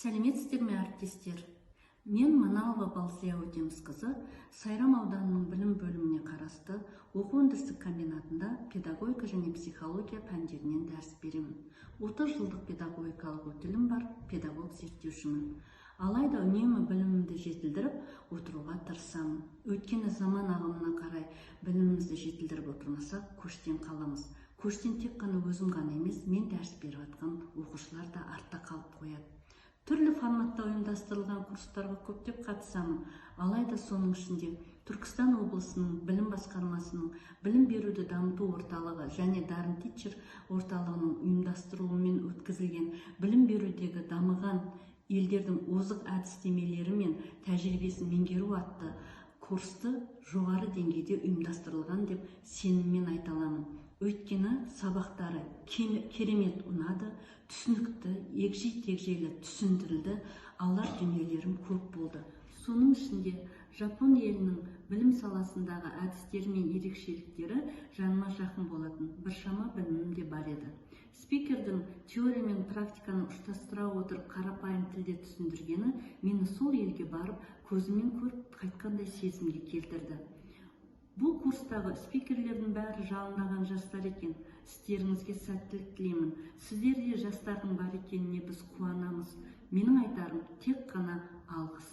Сәлеметсіздер ме, әріптестер? Мен Маналова Балзия Өтемісқызы Сайрам ауданының білім бөліміне қарасты оқу өндірістік комбинатында педагогика және психология пәндерінен дәріс беремін. 30 жылдық педагогикалық өтілім бар педагог зерттеушімін. Алайда үнемі білімімді жетілдіріп отыруға тырысамын. Өйткені заман ағымына қарай білімімізді жетілдіріп отырмасақ, көштен қаламыз. Көштен тек қана өзім ғана емес, мен дәріс беріп жатқан оқушылар да артта қалып қояды. Түрлі форматта ұйымдастырылған курстарға көптеп қатысамын. Алайда соның ішінде Түркістан облысының білім басқармасының білім беруді дамыту орталығы және Дарын Тичер орталығының ұйымдастыруымен өткізілген білім берудегі дамыған елдердің озық әдістемелері мен тәжірибесін меңгеру атты курсты жоғары деңгейде ұйымдастырылған деп сеніммен айта аламын. Өйткені сабақтары керемет ұнады, түсінікті, егжей-тегжейлі түсіндірілді, алар дүниелерім көп болды. Соның ішінде Жапон елінің білім саласындағы әдістері мен ерекшеліктері жаныма жақын болатын біршама білімім де бар еді. Спикердің теория мен практиканы ұштастыра отырып қарапайым тілде түсіндіргені мені сол елге барып, көзіммен көріп қайтқандай сезімге келтірді. Бұл курстағы спикерлердің бәрі жалындаған жастар екен. Істеріңізге сәттілік тілеймін. Сіздерде жастардың бар екеніне біз қуанамыз. Менің айтарым тек қана алғыс.